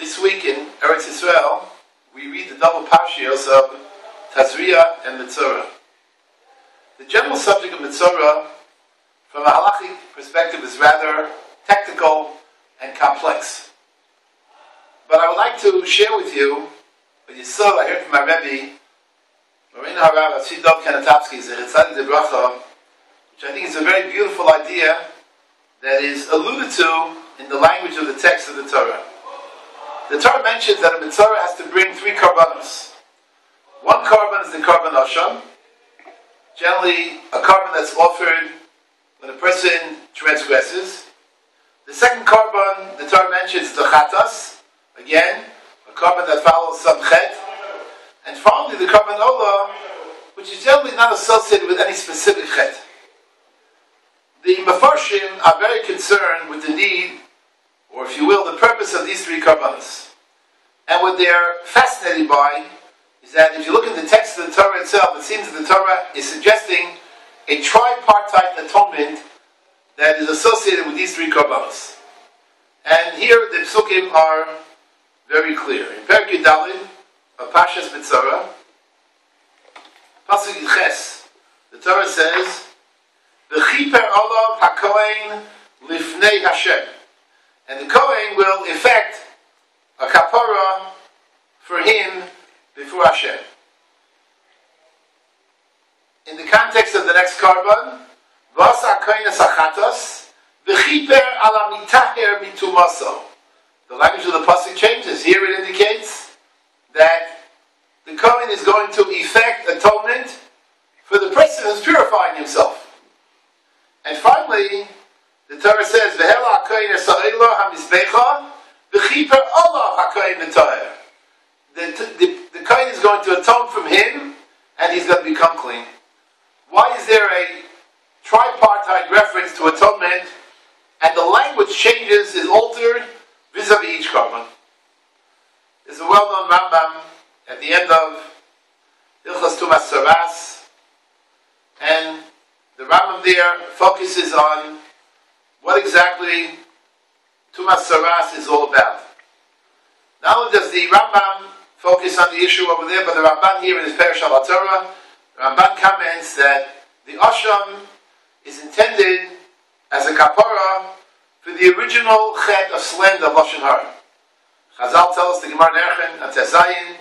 This week in Eretz Yisrael, we read the double parshios of Tazria and Mitzorah. The general subject of Mitzorah, from a halachic perspective, is rather technical and complex. But I would like to share with you what you saw. I heard from my Rebbe, Marina Harav Tzidov Kanatapsky, Zechitzad de Bracha, which I think is a very beautiful idea that is alluded to in the language of the text of the Torah. The Torah mentions that a Mitzorah has to bring three karbanos. One karban is the karban Asham, generally a karban that's offered when a person transgresses. The second karban the Torah mentions is the chatas, again, a karban that follows some chet. And finally the karban olah, which is generally not associated with any specific chet. The Mefarshim are very concerned with the need, or if you will, the purpose of these three karbanos. And what they're fascinated by is that if you look at the text of the Torah itself, it seems that the Torah is suggesting a tripartite atonement that is associated with these three karbanos. And here the psukim are very clear. In Perek Yudalid of Pashas Mitzorah, Pasuk Ches, the Torah says, "V'chiper olav hakohen lifnei Hashem," and the Kohen will effect a kapara for him before Hashem. In the context of the next karban, "V'asa kohen asachatos v'chiper ala mitaher mitumaso." The language of the pasuk changes. Here it indicates that the Kohen is going to effect atonement for the person who's purifying himself. And finally, the Torah says, "V'hela hakohen esa'elo hamizbecha v'chiper olav hakohen v'toher." The Kohen is going to atone from him, and he's going to become clean. Why is there a tripartite reference to atonement, and the language changes, is altered vis-a-vis each karban? There's a well-known Rambam at the end of Hilchos Tumas Saras, and the Rambam there focuses on what exactly Tumas Saras is all about. Not only does the Rambam focus on the issue over there, but the Ramban here in his Perush al Torah, the Ramban comments that the Asham is intended as a kapara for the original chet of slander of Lashon Hara. Chazal tell us, the Gemara Nerchen and Tezayin,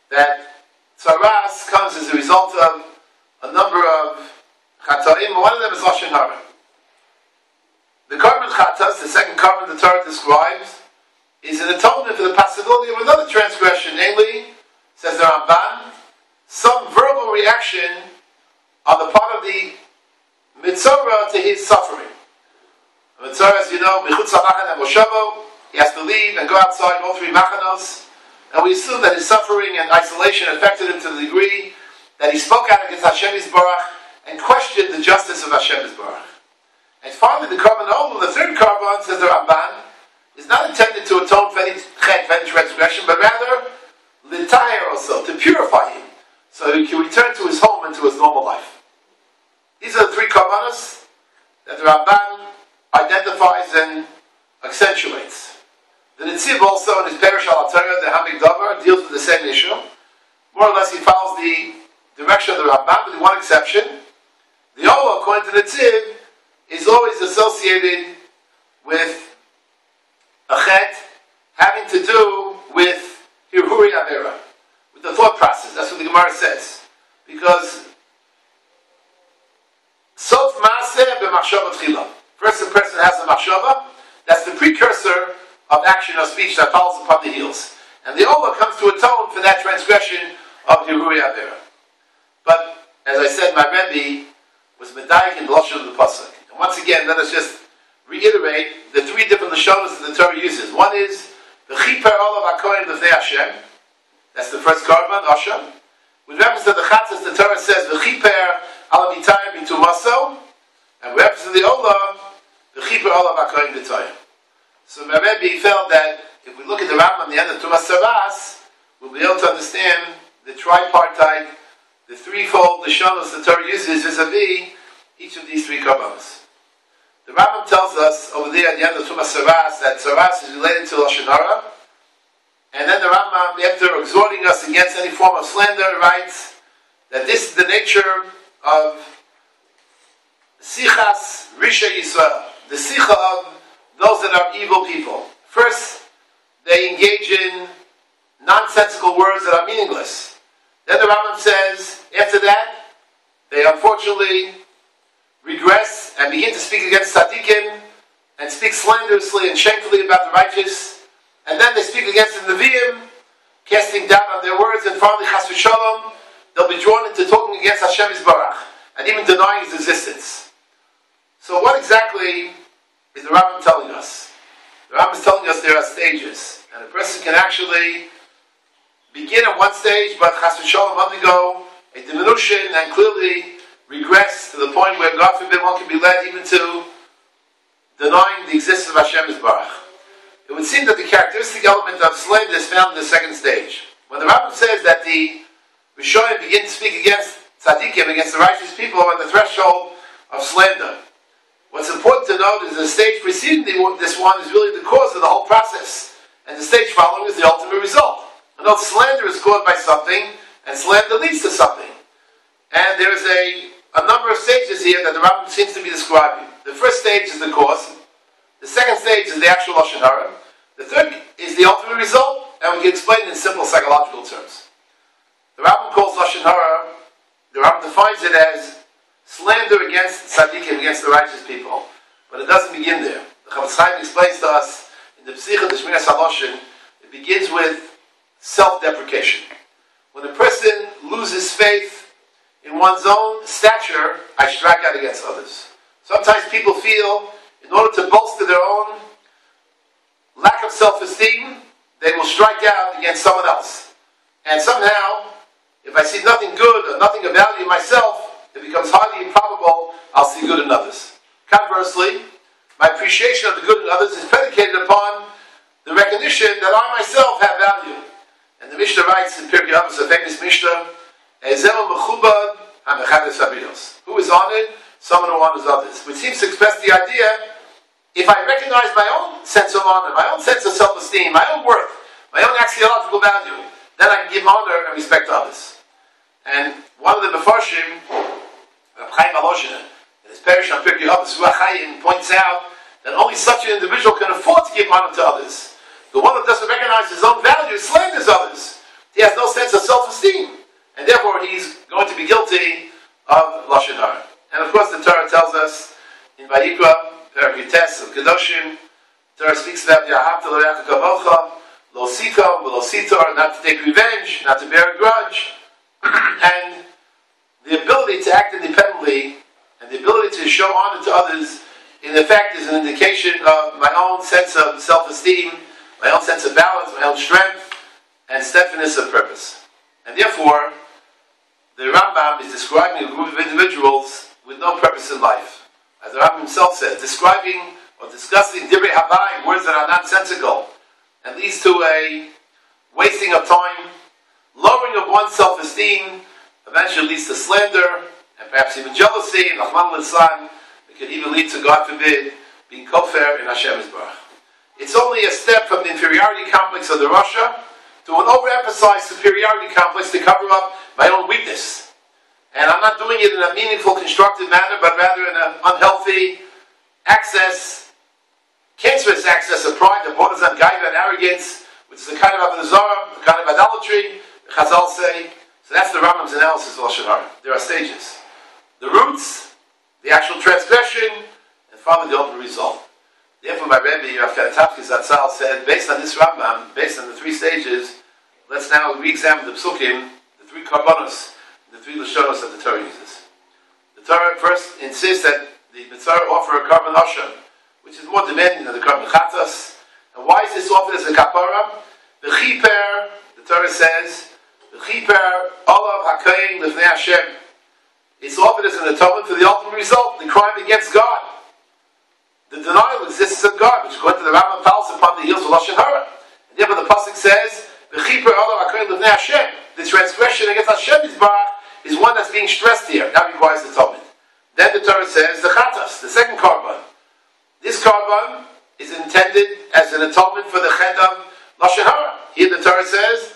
that Tzaras comes as a result of a number of Chataim, one of them is Lashon Hara. The karban Chatas, the second karban the Torah describes, is an atonement for the possibility of another transgression, namely, says the Ramban, some verbal reaction on the part of the Mitzorah to his suffering. The Mitzorah, as you know, B'chutz HaMachan and Moshevo, he has to leave and go outside all three machanos, and we assume that his suffering and isolation affected him to the degree that he spoke out against Hashem Yisborach and questioned the justice of Hashem Yisborach. And finally, the karban olah, the third karban, says the Ramban, is not intended to atone for any chet, for any transgression, but rather l'tahir also, to purify him, so he can return to his home and to his normal life. These are the three karbanos that the Ramban identifies and accentuates. The Netziv also in his Perush al Torah, the Hamik Davar, deals with the same issue. More or less he follows the direction of the Ramban, with one exception. The Olah, according to the Netziv, is always associated with a chet having to do with Hirhuri Avera, with the thought process. That's what the Gemara says. Because Sof Maaseh b'machshava tchila. First the person has a machshava, that's the precursor of action or speech that follows upon the heels. And the Olah comes to atone for that transgression of Hirhuri Avera. But, as I said, my Rebbe was medayik in the Lashon of the Pasuk. And once again, let us just reiterate the three different Lashonos that the Torah uses. One is the Chiper Olav HaKohen L'fnei Hashem. That's the first karban, Asham. With reference to the Chatzas, the Torah says the Chiper Ala Mitayim B'tumaso. And with reference to the Olah, the Chiper Olav HaKohen B'tayim. So my Rebbe felt that if we look at the Rambam at the end of Tumas Saras, we'll be able to understand the tripartite, the threefold Lashonos the Torah uses vis-a-vis each of these three karbanos. The Rambam tells us over there at the end of Tumas Saras that Saras is related to Lashon Hara, And then the Rambam, after exhorting us against any form of slander, writes that this is the nature of Sichas Risha Yisrael, the Sicha of those that are evil people. First, they engage in nonsensical words that are meaningless. Then the Rambam says, after that, they unfortunately regress and begin to speak against tzaddikim and speak slanderously and shamefully about the righteous. And then they speak against the Nevi'im, casting doubt on their words, and finally, Chas v'Shalom, they'll be drawn into talking against Hashem Yisbarach and even denying His existence. So what exactly is the Rambam telling us? The Rambam is telling us there are stages, and a person can actually begin at one stage, but Chas v'Shalom undergo a diminution and clearly regress to the point where, God forbid, one can be led even to denying the existence of Hashem Yisbarach. It would seem that the characteristic element of slander is found in the second stage. When the Rambam says that the Rishonim begin to speak against tzaddikim, against the righteous people, on the threshold of slander, what's important to note is the stage preceding this one is really the cause of the whole process, and the stage following is the ultimate result. In other words, slander is caused by something, and slander leads to something. And there is a number of stages here that the Rambam seems to be describing. The first stage is the cause. The second stage is the actual Lashon Hara. The third is the ultimate result, and we can explain it in simple psychological terms. The Rambam calls Lashon Hara, the Rambam defines it as slander against tzaddikim, against the righteous people. But it doesn't begin there. The Chavetz Chaim explains to us in the Psicha D'Shmiras HaLashon, it begins with self-deprecation. When a person loses faith in one's own stature, I strike out against others. Sometimes people feel, in order to bolster their own lack of self-esteem, they will strike out against someone else. And somehow, if I see nothing good or nothing of value in myself, it becomes highly improbable I'll see good in others. Conversely, my appreciation of the good in others is predicated upon the recognition that I myself have value. And the Mishnah writes in Pirkei Avos, a famous Mishnah, who is honored? Someone who honors others. Which seems to express the idea, if I recognize my own sense of honor, my own sense of self-esteem, my own worth, my own axiological value, then I can give honor and respect to others. And one of the Mefarshim, Reb Chaim Volozhin, in his parish on Pirkei Avos, Ruach Chaim, points out that only such an individual can afford to give honor to others. The one who doesn't recognize his own value slanders others. He has no sense of self-esteem, and therefore he's going to be guilty of Lashon Hara. And of course the Torah tells us in Vayikra, Perek Yutes of Kedoshim, the Torah speaks about Yahavta L'Reacha Kamocha, Lo Sikam, Lo Sitor, not to take revenge, not to bear a grudge, and the ability to act independently and the ability to show honor to others, in effect, is an indication of my own sense of self-esteem, my own sense of balance, my own strength, and steadfastness of purpose. And therefore, the Rambam is describing a group of individuals with no purpose in life. As the Rambam himself says, describing or discussing divrei havai, words that are nonsensical, and leads to a wasting of time, lowering of one's self-esteem, eventually leads to slander, and perhaps even jealousy, and Rahman al-San. It could even lead to, God forbid, being kofar in Hashem Yisbarach. It's only a step from the inferiority complex of the Rasha to an overemphasized superiority complex to cover up my own weakness. And I'm not doing it in a meaningful, constructive manner, but rather in an unhealthy access, cancerous access of pride that borders on gaiva and arrogance, which is a kind of avodah zarah, a kind of idolatry, the Chazal say. So that's the Rambam's analysis of Lashon Hara. There are stages. The roots, the actual transgression, and finally the ultimate result. Therefore, my Rebbe, Rav Kanatapski Zatzal, said, based on this Rambam, based on the three stages, let's now re-examine the Psukim, the three Karbonos, the three Lashonos that the Torah uses. The Torah first insists that the Mitzvah offer a Karban Hashem, which is more demanding than the Karban Chatas. And why is this offered as a Kapara? The Chiper, the Torah says, the Chiper, Olav HaKayin Lifnei Hashem. It's offered as an atonement for the ultimate result, the crime against God. The denial of the existence of God, which according to the Rambam falls upon the heels of Lashon Hara. And therefore the pasuk says, "V'chiper olav ha'kohen l'vnei Hashem." The transgression against Hashem Yisbarach is one that's being stressed here. That requires atonement. Then the Torah says the chatas, the second korban. This korban is intended as an atonement for the chet of Lashon Hara. here the Torah says,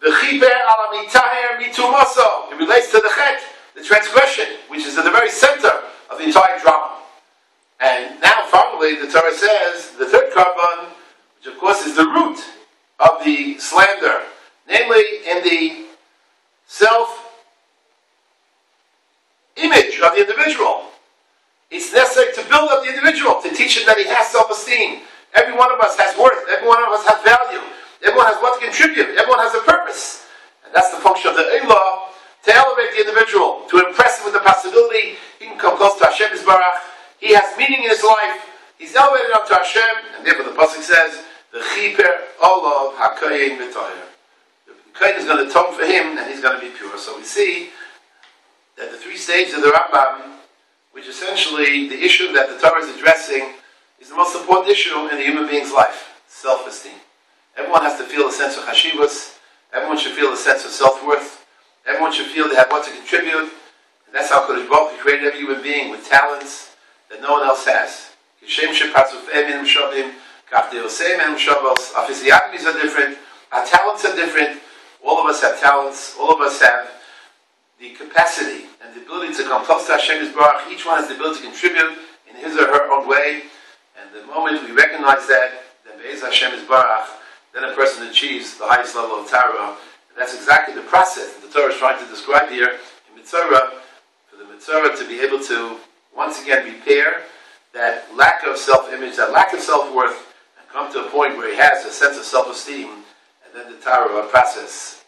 "V'chiper ala mitaher mitumaso." It relates to the chet, the transgression, which is at the very center of the entire drama. And now, finally, the Torah says the third carbon, which of course is the root of the slander, namely in the self-image of the individual. It's necessary to build up the individual, to teach him that he has self-esteem. Every one of us has worth. Every one of us has value. Everyone has what to contribute. Everyone has a purpose. And that's the function of the Eilah, to elevate the individual, to impress him with the possibility he can come close to Hashem Yisbarach. He has meaning in his life. He's elevated up to Hashem. And therefore the Pasuk says, the Chiper Olav HaKayin V'Toyer. The Kayin is going to atone for him, and he's going to be pure. So we see that the three stages of the Rambam, which essentially the issue that the Torah is addressing, is the most important issue in the human being's life: self-esteem. Everyone has to feel a sense of chashivus. Everyone should feel a sense of self-worth. Everyone should feel they have what to contribute. And that's how Kodesh Baruch Hu created every human being with talents that no one else has. Our physiognomies are different. Our talents are different. All of us have talents. All of us have the capacity and the ability to come close to Hashem Yisbarach. Each one has the ability to contribute in his or her own way. And the moment we recognize that, then Be'ez Hashem Yisbarach, then a person achieves the highest level of Torah. And that's exactly the process that the Torah is trying to describe here in Mitzvah, for the Mitzvah to be able to once again repair that lack of self-image, that lack of self-worth, and come to a point where he has a sense of self-esteem, and then the Torah process